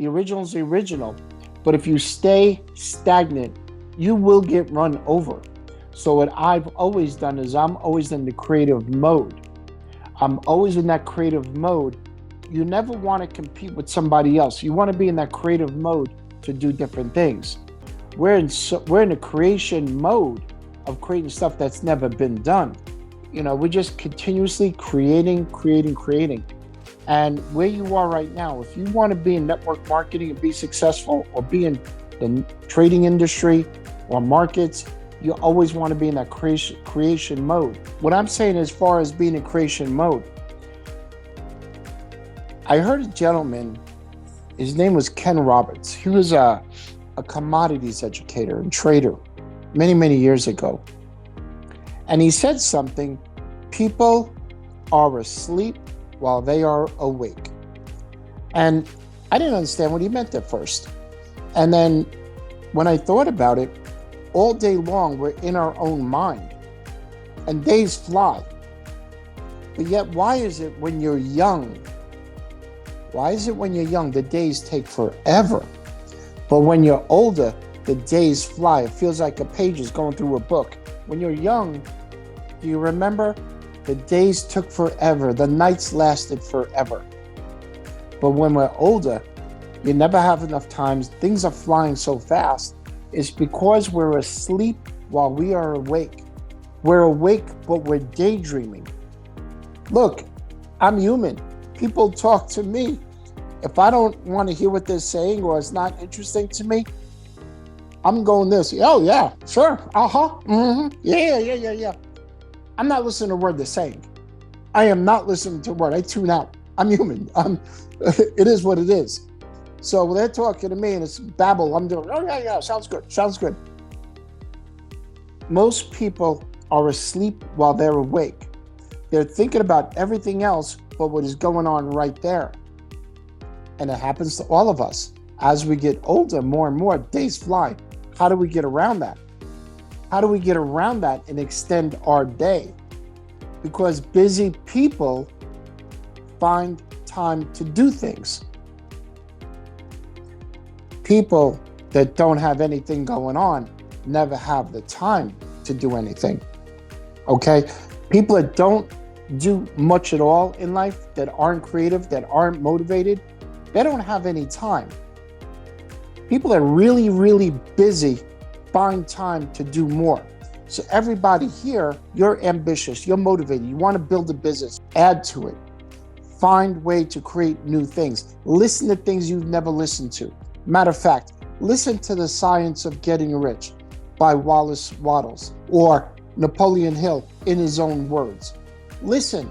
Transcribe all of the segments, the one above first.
The original is the original. But if you stay stagnant, you will get run over. So what I've always done is I'm always in the creative mode. I'm always in that creative mode. You never want to compete with somebody else. You want to be in that creative mode to do different things. We're in a creation mode of creating stuff that's never been done. We're just continuously creating. And where you are right now, if you want to be in network marketing and be successful, or be in the trading industry or markets, you always want to be in that creation mode. What I'm saying as far as being in creation mode, I heard a gentleman, his name was Ken Roberts. He was a commodities educator and trader many, many years ago. And he said something: people are asleep while they are awake. And I didn't understand what he meant at first. And then when I thought about it, all day long we're in our own mind and days fly. But yet, why is it when you're young? The days take forever? But when you're older, the days fly. It feels like a page is going through a book. When you're young, do you remember? The days took forever. The nights lasted forever. But when we're older, you never have enough time. Things are flying so fast. It's because we're asleep while we are awake. We're awake, but we're daydreaming. Look, I'm human. People talk to me. If I don't want to hear what they're saying, or it's not interesting to me, I'm going this. Oh, yeah, sure. Mm-hmm. Yeah. I'm not listening to a word they're saying. I am not listening to a word. I tune out. I'm human. It is what it is. So when they're talking to me and it's babble, I'm doing, oh, yeah, sounds good. Most people are asleep while they're awake. They're thinking about everything else but what is going on right there. And it happens to all of us. As we get older, more and more, days fly. How do we get around that? How do we get around that and extend our day? Because busy people find time to do things. People that don't have anything going on never have the time to do anything. Okay? People that don't do much at all in life, that aren't creative, that aren't motivated, they don't have any time. People that are really, really busy find time to do more. So everybody here, you're ambitious, you're motivated, you want to build a business, add to it. Find way to create new things. Listen to things you've never listened to. Matter of fact, listen to The Science of Getting Rich by Wallace Wattles, or Napoleon Hill in his own words. Listen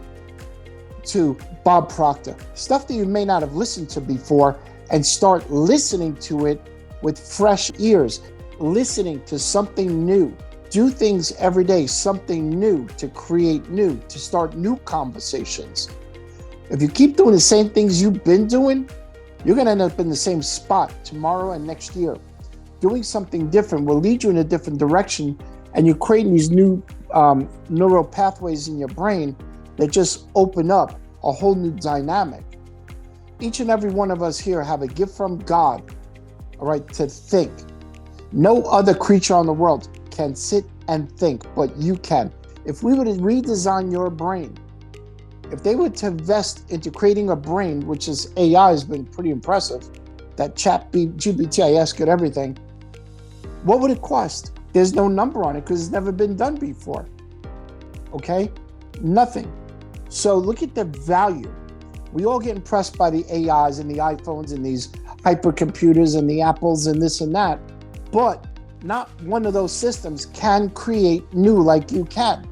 to Bob Proctor, stuff that you may not have listened to before, and start listening to it with fresh ears, listening to something new. Do things every day, something new, to create new, to start new conversations. If you keep doing the same things you've been doing, you're going to end up in the same spot tomorrow and next year. Doing something different will lead you in a different direction, and you're creating these new neural pathways in your brain that just open up a whole new dynamic. Each and every one of us here have a gift from God, all right, to think. No other creature on the world can sit and think, but you can. If we were to redesign your brain, if they were to invest into creating a brain, which is AI has been pretty impressive, that GPT, I ask it everything, what would it cost? There's no number on it because it's never been done before. Okay? Nothing. So look at the value. We all get impressed by the AIs and the iPhones and these hypercomputers and the Apples and this and that, but not one of those systems can create new like you can.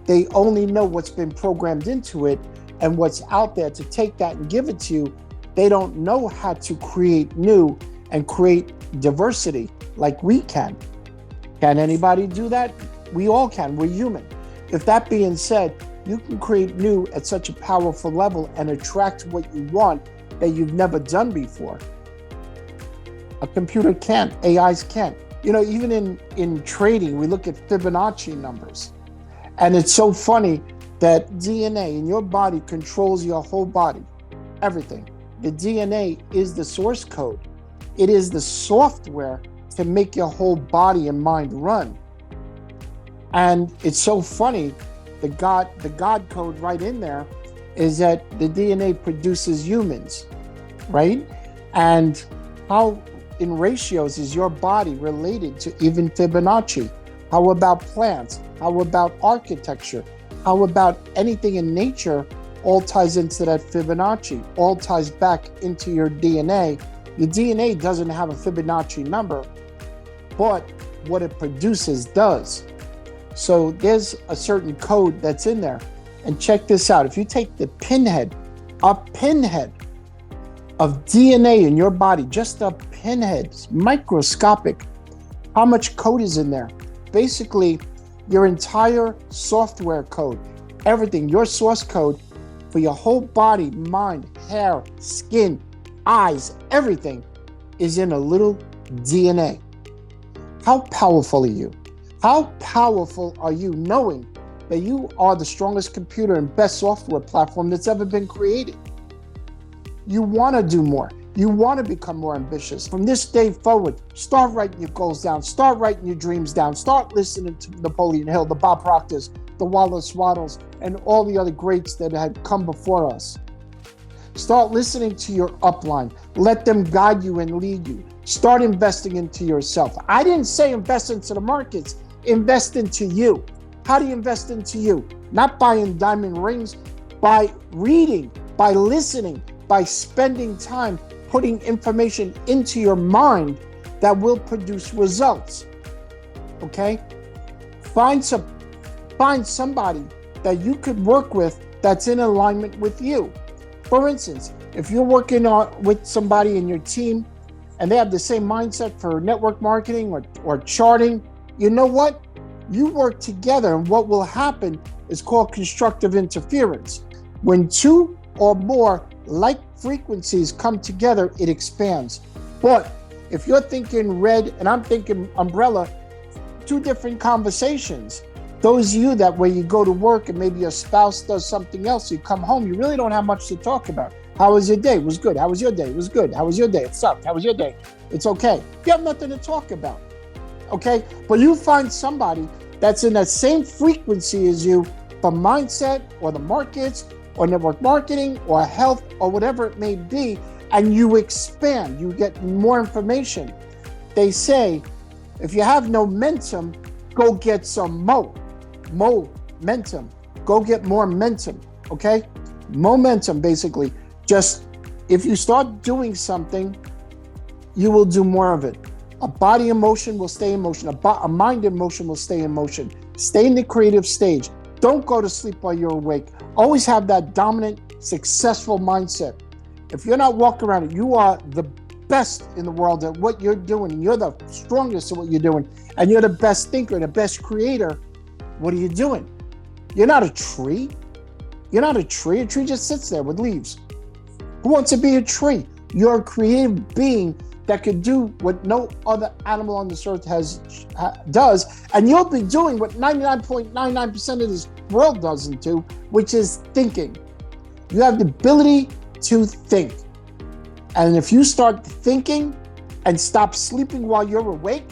They only know what's been programmed into it and what's out there to take that and give it to you. They don't know how to create new and create diversity like we can. Can anybody do that? We all can. We're human. If that being said, you can create new at such a powerful level and attract what you want that you've never done before. A computer can't. AIs can't. You know, even in trading, we look at Fibonacci numbers. And it's so funny that DNA in your body controls your whole body, everything. the DNA is the source code. It is the software to make your whole body and mind run. And it's so funny, the God code right in there is that the DNA produces humans, right? And how in ratios is your body related to even Fibonacci? How about plants? How about architecture? How about anything in nature all ties into that Fibonacci, all ties back into your DNA. Your DNA doesn't have a Fibonacci number, but what it produces does. So there's a certain code that's in there. And check this out. If you take the pinhead, a pinhead of DNA in your body, just a pinhead, it's microscopic, how much code is in there? Basically, your entire software code, everything, your source code for your whole body, mind, hair, skin, eyes, everything is in a little DNA. How powerful are you? How powerful are you knowing that you are the strongest computer and best software platform that's ever been created? You want to do more. You want to become more ambitious. From this day forward, start writing your goals down. Start writing your dreams down. Start listening to Napoleon Hill, the Bob Proctors, the Wallace Waddles, and all the other greats that had come before us. Start listening to your upline. Let them guide you and lead you. Start investing into yourself. I didn't say invest into the markets. Invest into you. How do you invest into you? Not buying diamond rings, by reading, by listening, by spending time putting information into your mind that will produce results. Okay? Find somebody that you could work with that's in alignment with you. For instance, if you're working with somebody in your team and they have the same mindset for network marketing or charting, you know what? You work together, and what will happen is called constructive interference. When two or more like frequencies come together, it expands. But if you're thinking red and I'm thinking umbrella, two different conversations. Those of you that where you go to work and maybe your spouse does something else, you come home, you really don't have much to talk about. How was your day? It was good. How was your day? It was good. How was your day? It sucked. How was your day? It's okay. You have nothing to talk about. Okay? But you find somebody that's in that same frequency as you for mindset or the markets or network marketing or health or whatever it may be, and you expand, you get more information. They say, if you have no momentum, go get some momentum. Go get more momentum, okay? Momentum, basically. Just, if you start doing something, you will do more of it. A body in motion will stay in motion. A mind in motion will stay in motion. Stay in the creative stage. Don't go to sleep while you're awake. Always have that dominant, successful mindset. If you're not walking around it, you are the best in the world at what you're doing, and you're the strongest at what you're doing, and you're the best thinker, the best creator. What are you doing? You're not a tree. You're not a tree. A tree just sits there with leaves. Who wants to be a tree? You're a creative being that could do what no other animal on this earth does, and you'll be doing what 99.99% of this world doesn't do, which is thinking. You have the ability to think. And if you start thinking and stop sleeping while you're awake,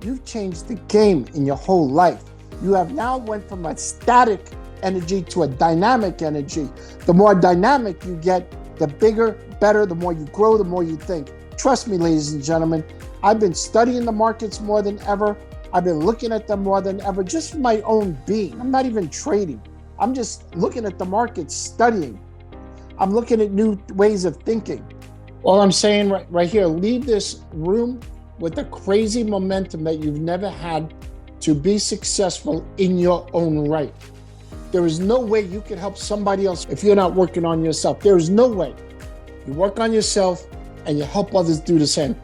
you've changed the game in your whole life. You have now went from a static energy to a dynamic energy. The more dynamic you get, the bigger, better, the more you grow, the more you think. Trust me, ladies and gentlemen, I've been studying the markets more than ever. I've been looking at them more than ever, just for my own being. I'm not even trading. I'm just looking at the markets, studying. I'm looking at new ways of thinking. All I'm saying right here, leave this room with a crazy momentum that you've never had to be successful in your own right. There is no way you can help somebody else if you're not working on yourself. There is no way. You work on yourself and you help others do the same.